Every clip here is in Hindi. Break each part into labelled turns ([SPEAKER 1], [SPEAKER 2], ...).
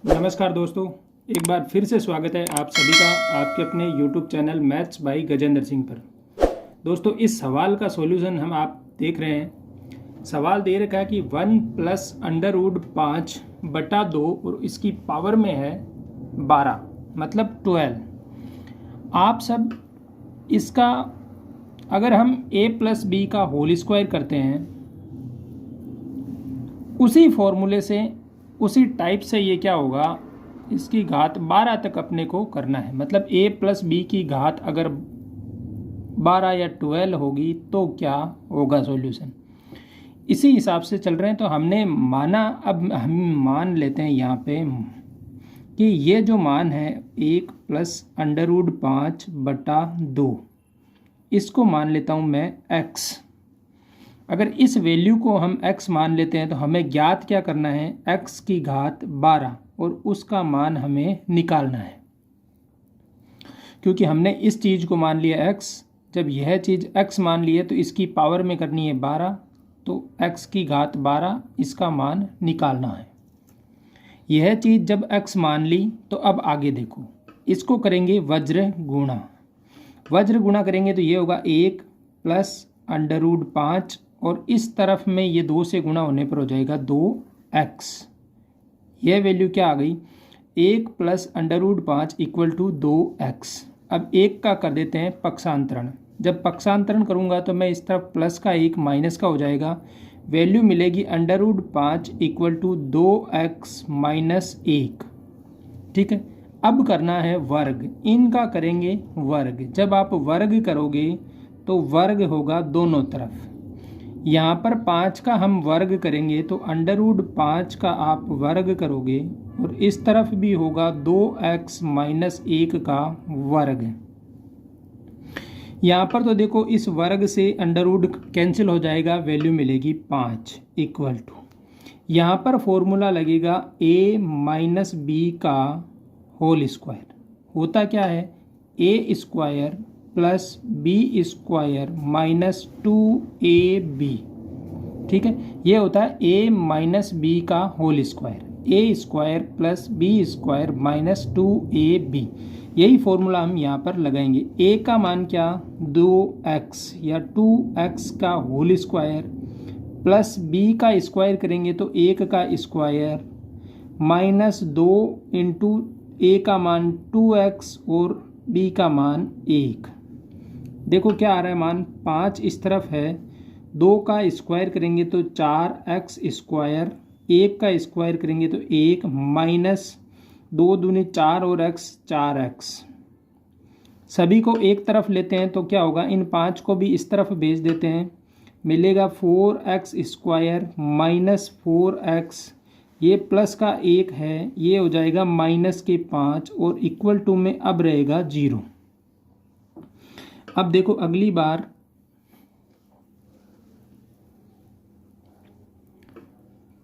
[SPEAKER 1] नमस्कार दोस्तों, एक बार फिर से स्वागत है आप सभी का आपके अपने YouTube channel maths by Gajendra Singh पर। दोस्तों, इस सवाल का सॉल्यूशन हम आप देख रहे हैं। सवाल दे रखा है कि 1 प्लस अंडर रूट 5/2 और इसकी पावर में है 12 मतलब 12। आप सब इसका अगर हम a प्लस बी का होल स्क्वायर करते हैं उसी फॉर्मूले से उसी टाइप से ये क्या होगा, इसकी घात 12 तक अपने को करना है। मतलब a प्लस बी की घात अगर 12 या 12 होगी तो क्या होगा सॉल्यूशन। इसी हिसाब से चल रहे हैं। तो हमने माना, अब हम मान लेते हैं यहाँ पे कि ये जो मान है 1 प्लस अंडर रूट 5/2, इसको मान लेता हूँ मैं x। अगर इस वैल्यू को हम x मान लेते हैं तो हमें ज्ञात क्या करना है, x की घात 12 और उसका मान हमें निकालना है। क्योंकि हमने इस चीज़ को मान लिया x, जब यह चीज़ x मान ली है तो इसकी पावर में करनी है 12, तो x की घात 12 इसका मान निकालना है। यह चीज़ जब x मान ली तो अब आगे देखो, इसको करेंगे वज्र गुणा। वज्र गुणा करेंगे तो ये होगा 1 प्लस अंडर रूट 5 और इस तरफ में ये 2 से गुणा होने पर हो जाएगा 2x। यह वैल्यू क्या आ गई, 1 plus under root 5 equal to 2x। अब 1 का कर देते हैं पक्षांतरण। जब पक्षांतरण करूँगा तो मैं इस तरफ प्लस का 1 माइनस का हो जाएगा। वैल्यू मिलेगी under root 5 equal to 2x minus 1। ठीक है, अब करना है वर्ग। इनका करेंगे वर्ग। जब आप वर्ग करोगे तो वर्ग होगा दोनों तरफ। यहाँ पर 5 का हम वर्ग करेंगे तो अंडर रूट 5 का आप वर्ग करोगे और इस तरफ भी होगा 2x माइनस 1 का वर्ग। यहाँ पर तो देखो इस वर्ग से अंडर रूट कैंसिल हो जाएगा, वैल्यू मिलेगी 5 इक्वल टू, यहाँ पर फॉर्मूला लगेगा a माइनस बी का होल स्क्वायर। होता क्या है, a square plus b square minus 2ab। ठीक है, ये होता है a माइनस बी का whole square, a square plus b square minus 2ab। यही फॉर्मूला हम यहाँ पर लगाएंगे। a का मान क्या, 2x या 2x का होल स्क्वायर प्लस b का स्क्वायर करेंगे तो 1 का स्क्वायर माइनस 2 इंटू a का मान 2x और b का मान 1। देखो क्या आ रहा है मान, 5 इस तरफ है, 2 का स्क्वायर करेंगे तो 4x स्क्वायर, 1 का स्क्वायर करेंगे तो 1 माइनस 2 दूनी 4 और x 4x। सभी को एक तरफ लेते हैं तो क्या होगा, इन 5 को भी इस तरफ भेज देते हैं, मिलेगा 4x स्क्वायर माइनस 4x। ये प्लस का 1 है, ये हो जाएगा माइनस के 5 और इक्वल टू में अब रहेगा 0। अब देखो अगली बार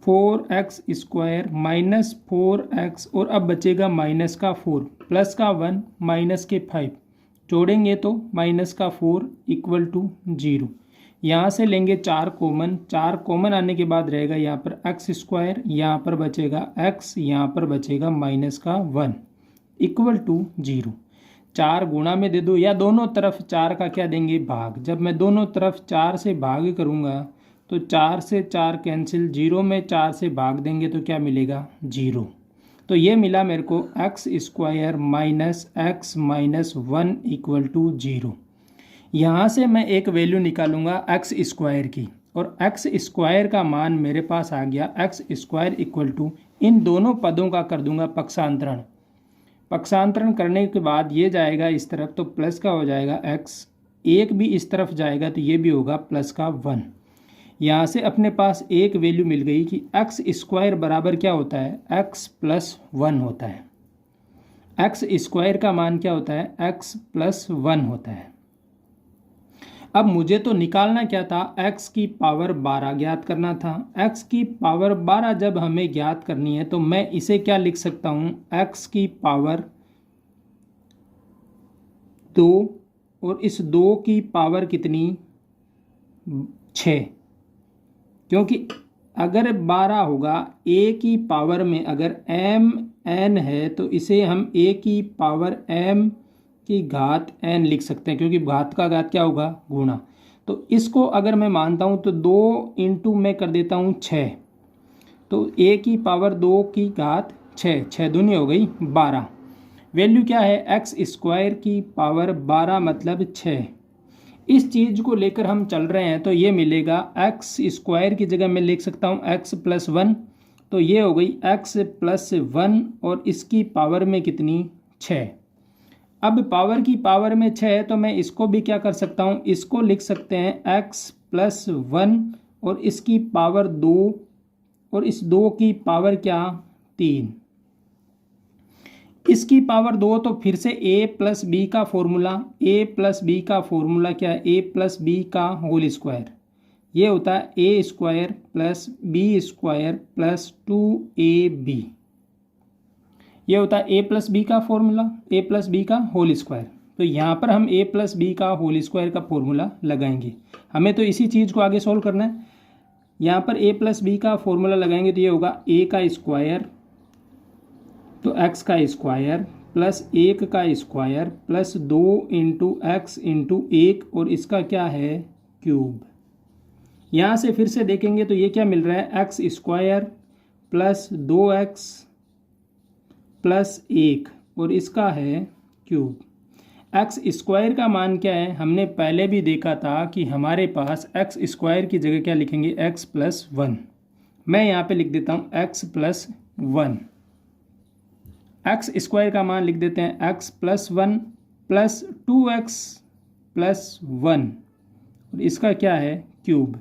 [SPEAKER 1] 4x स्क्वायर माइनस 4x और अब बचेगा माइनस का 4 प्लस का 1 माइनस के 5, जोड़ेंगे तो माइनस का 4 इक्वल टू 0। यहाँ से लेंगे 4 कॉमन, 4 कॉमन आने के बाद रहेगा यहाँ पर x स्क्वायर, यहाँ पर बचेगा x, यहाँ पर बचेगा माइनस का 1 इक्वल टू 0। 4 गुणा में दे दो या दोनों तरफ 4 का क्या देंगे, भाग। जब मैं दोनों तरफ 4 से भाग करूँगा तो 4 से 4 कैंसिल, 0 में 4 से भाग देंगे तो क्या मिलेगा, 0। तो ये मिला मेरे को x square minus x minus 1 equal to 0। यहाँ से मैं एक वैल्यू निकालूंगा x स्क्वायर की और x स्क्वायर का मान मेरे पास आ गया x स्क्वायर इक्वल टू, इन दोनों पदों का कर दूंगा पक्षांतरण। पक्षांतरण करने के बाद ये जाएगा इस तरफ तो प्लस का हो जाएगा x, एक भी इस तरफ जाएगा तो ये भी होगा प्लस का 1। यहाँ से अपने पास एक वैल्यू मिल गई कि x स्क्वायर बराबर क्या होता है, x प्लस 1 होता है। x स्क्वायर का मान क्या होता है, x प्लस 1 होता है। अब मुझे तो निकालना क्या था, x की पावर 12 ज्ञात करना था। x की पावर 12 जब हमें ज्ञात करनी है तो मैं इसे क्या लिख सकता हूँ, x की पावर 2 और इस 2 की पावर कितनी, 6। क्योंकि अगर 12 होगा a की पावर में, अगर m n है तो इसे हम a की पावर m की घात n लिख सकते हैं, क्योंकि घात का घात क्या होगा, गुणा। तो इसको अगर मैं मानता हूँ तो 2 इंटू मैं कर देता हूँ 6, तो a की पावर 2 की घात 6, 6 दूनी हो गई 12। वैल्यू क्या है, एक्स स्क्वायर की पावर 12 मतलब 6। इस चीज़ को लेकर हम चल रहे हैं तो ये मिलेगा एक्स स्क्वायर की जगह मैं लिख सकता हूँ एक्स प्लस 1, तो ये हो गई एक्स प्लस 1 और इसकी पावर में कितनी, 6। अब पावर की पावर में 6 है तो मैं इसको भी क्या कर सकता हूँ, इसको लिख सकते हैं एक्स प्लस 1 और इसकी पावर 2 और इस 2 की पावर क्या, 3। इसकी पावर 2 तो फिर से a प्लस बी का फॉर्मूला, a प्लस बी का फॉर्मूला क्या है, a प्लस बी का होल स्क्वायर, ये होता है a square plus b square plus 2ab। ये होता है a प्लस बी का फॉर्मूला, a प्लस बी का होल स्क्वायर। तो यहाँ पर हम a प्लस बी का होल स्क्वायर का फॉर्मूला लगाएंगे, हमें तो इसी चीज़ को आगे सोल्व करना है। यहाँ पर a प्लस बी का फॉर्मूला लगाएंगे तो ये होगा a का स्क्वायर, तो x का स्क्वायर प्लस 1 का square plus 2 into x into 1 और इसका क्या है, क्यूब। यहाँ से फिर से देखेंगे तो ये क्या मिल रहा है, x square plus 2x plus 1 और इसका है क्यूब। एक्स स्क्वायर का मान क्या है, हमने पहले भी देखा था कि हमारे पास एक्स स्क्वायर की जगह क्या लिखेंगे, एक्स प्लस 1। मैं यहाँ पे लिख देता हूँ एक्स प्लस 1। एक्स स्क्वायर का मान लिख देते हैं x plus 1 plus 2x plus 1 और इसका क्या है, क्यूब।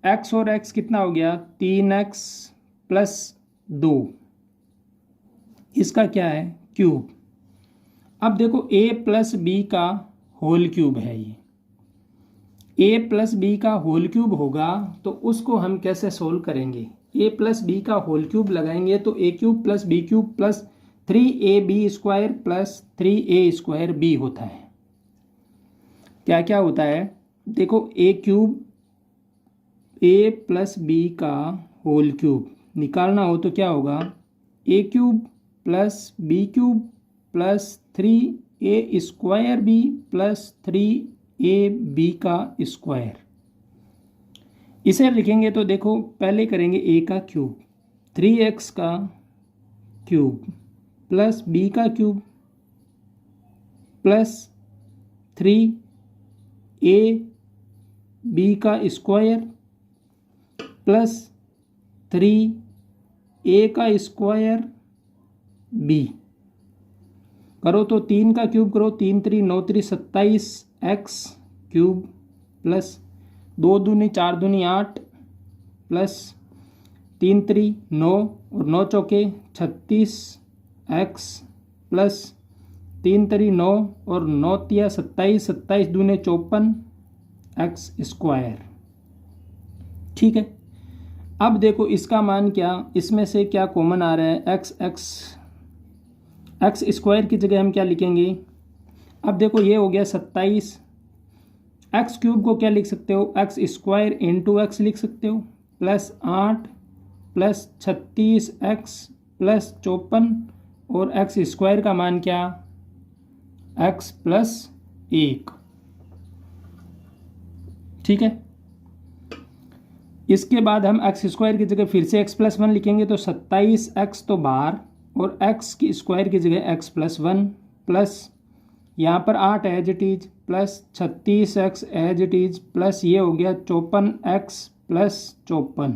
[SPEAKER 1] x और x कितना हो गया, 3x प्लस 2, इसका क्या है, क्यूब। अब देखो a प्लस बी का होल क्यूब है, ये a प्लस बी का होल क्यूब होगा तो उसको हम कैसे सोल्व करेंगे, a प्लस बी का होल क्यूब लगाएंगे तो a cube plus b cube plus 3ab square plus 3a square b होता है। क्या क्या होता है, देखो a cube a plus b का होल क्यूब निकालना हो तो क्या होगा, a cube plus b cube plus 3a square b plus 3ab का स्क्वायर। इसे लिखेंगे तो देखो पहले करेंगे a का क्यूब, 3x का क्यूब प्लस बी का क्यूब प्लस 3ab का स्क्वायर प्लस 3a का स्क्वायर b। करो तो 3 का क्यूब करो, 3 3 9 3 27 x क्यूब प्लस 2 दूनी 4 दूनी 8 प्लस 3 3 9 और 9 चौके 36 x प्लस 3 3 9 और 9 तिया 27, 27 दूने 54 x स्क्वायर। ठीक है, अब देखो इसका मान क्या, इसमें से क्या कॉमन आ रहा है, एक्स स्क्वायर की जगह हम क्या लिखेंगे। अब देखो ये हो गया 27, एक्स क्यूब को क्या लिख सकते हो, एक्स स्क्वायर इंटू एक्स लिख सकते हो प्लस 8 प्लस 36 एक्स प्लस 54 और एक्स स्क्वायर का मान क्या, एक्स प्लस 1। ठीक है, इसके बाद हम एक्स स्क्वायर की जगह फिर से एक्स प्लस 1 लिखेंगे तो 27 एक्स तो बाहर और एक्स की स्क्वायर की जगह एक्स प्लस 1 प्लस यहाँ पर 8 as it is plus 36 x as it is plus ये हो गया 54 एक्स प्लस 54।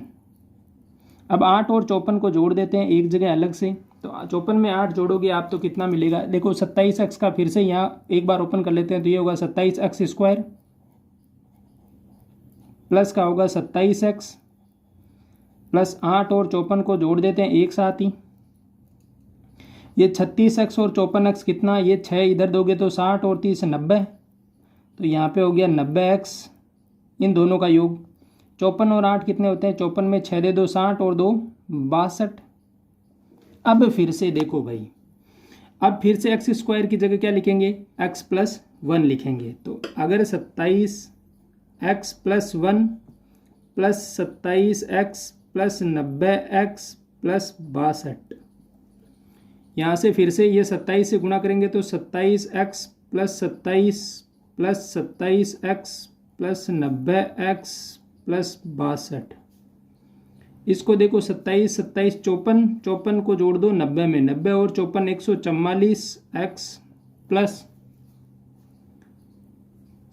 [SPEAKER 1] अब 8 और 54 को जोड़ देते हैं एक जगह अलग से, तो 54 में 8 जोड़ोगे आप तो कितना मिलेगा, देखो 27 एक्स का फिर से यहाँ एक बार ओपन कर लेते हैं तो ये होगा 27 एक्स स्क्वायर प्लस का होगा 27 एक्स प्लस 8 और 54 को जोड़ देते हैं एक साथ ही, ये 36 एक्स और 54 एक्स कितना, ये 6 इधर दोगे तो 60 और 30 90, तो यहाँ पे हो गया 90 एक्स इन दोनों का योग। 54 और 8 कितने होते हैं, 54 में 6 दे दो 60 और 2 62। अब फिर से देखो भाई, अब फिर से एक्स स्क्वायर की जगह क्या लिखेंगे, एक्स प्लस 1 लिखेंगे। तो अगर 27 x plus 1 plus 27x plus 90x plus 62। यहाँ से फिर से ये 27 से गुणा करेंगे तो 27x plus 27 plus 27x plus 90x plus 62। इसको देखो 27 27 54, 54 को जोड़ दो 90 में, 90 और 54 144x प्लस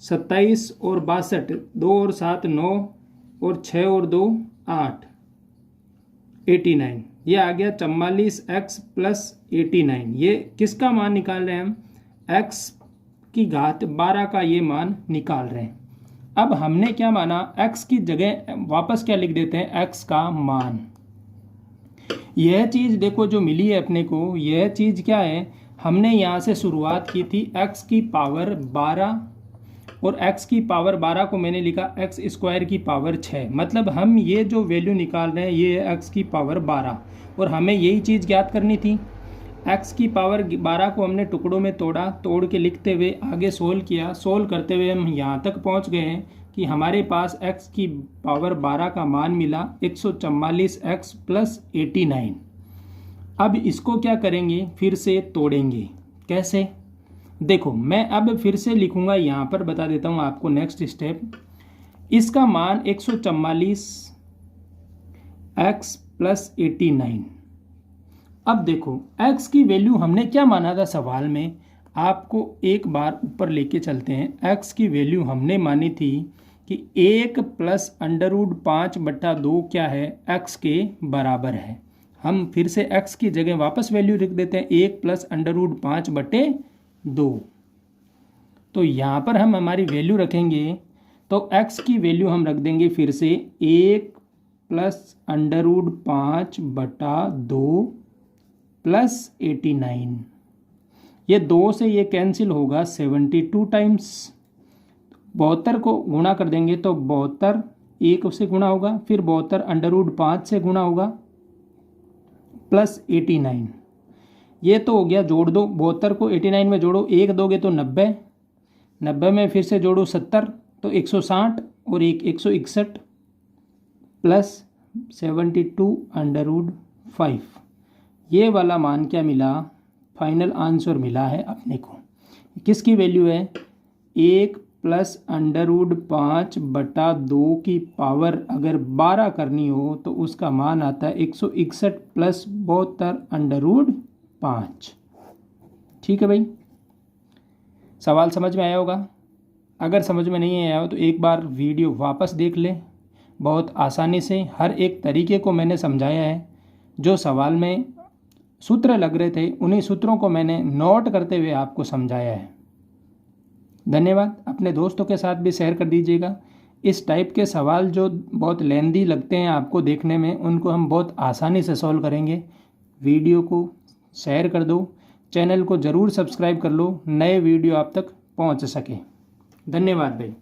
[SPEAKER 1] 27 और 62, 2 और 7 9 और 6 और 2 8, 89। ये आ गया 44x प्लस 89। ये किसका मान निकाल रहे हैं हम? x की घात 12 का ये मान निकाल रहे हैं। अब हमने क्या माना, x की जगह वापस क्या लिख देते हैं, x का मान। यह चीज़ देखो जो मिली है अपने को, यह चीज़ क्या है, हमने यहाँ से शुरुआत की थी x की पावर 12 और x की पावर 12 को मैंने लिखा x स्क्वायर की पावर 6। मतलब हम ये जो वैल्यू निकाल रहे हैं ये है x की पावर 12 और हमें यही चीज़ ज्ञात करनी थी। x की पावर 12 को हमने टुकड़ों में तोड़ा, तोड़ के लिखते हुए आगे सोल्व किया। सोल्व करते हुए हम यहाँ तक पहुँच गए हैं कि हमारे पास x की पावर 12 का मान मिला 144x प्लस 89। अब इसको क्या करेंगे, फिर से तोड़ेंगे। कैसे, देखो मैं अब फिर से लिखूँगा, यहाँ पर बता देता हूँ आपको नेक्स्ट स्टेप। इसका मान 144x प्लस 89। अब देखो x की वैल्यू हमने क्या माना था सवाल में, आपको एक बार ऊपर लेके चलते हैं। x की वैल्यू हमने मानी थी कि 1 प्लस √5/2 क्या है, x के बराबर है। हम फिर से x की जगह वापस वैल्यू लिख देते हैं 1 प्लस √5/2। तो यहाँ पर हम हमारी वैल्यू रखेंगे तो x की वैल्यू हम रख देंगे फिर से 1 प्लस √5/2 प्लस 89। ये 2 से ये कैंसिल होगा 72 टाइम्स। 72 को गुणा कर देंगे तो 72 1 से गुणा होगा, फिर 72 √5 से गुणा होगा प्लस 89। ये तो हो गया, जोड़ दो 72 को 89 में जोड़ो, 1 दोगे तो 90, 90 में फिर से जोड़ो 70 तो 160 और 161 प्लस 72/5। ये वाला मान क्या मिला, फाइनल आंसर मिला है अपने को। किसकी वैल्यू है, 1 प्लस √5/2 की पावर अगर 12 करनी हो तो उसका मान आता है 161 प्लस 72/5। ठीक है भाई, सवाल समझ में आया होगा। अगर समझ में नहीं आया हो तो एक बार वीडियो वापस देख ले। बहुत आसानी से हर एक तरीके को मैंने समझाया है। जो सवाल में सूत्र लग रहे थे उन्हीं सूत्रों को मैंने नोट करते हुए आपको समझाया है। धन्यवाद। अपने दोस्तों के साथ भी शेयर कर दीजिएगा। इस टाइप के सवाल जो बहुत लेंदी लगते हैं आपको देखने में, उनको हम बहुत आसानी से सॉल्व करेंगे। वीडियो को शेयर कर दो, चैनल को ज़रूर सब्सक्राइब कर लो, नए वीडियो आप तक पहुंच सके। धन्यवाद भाई।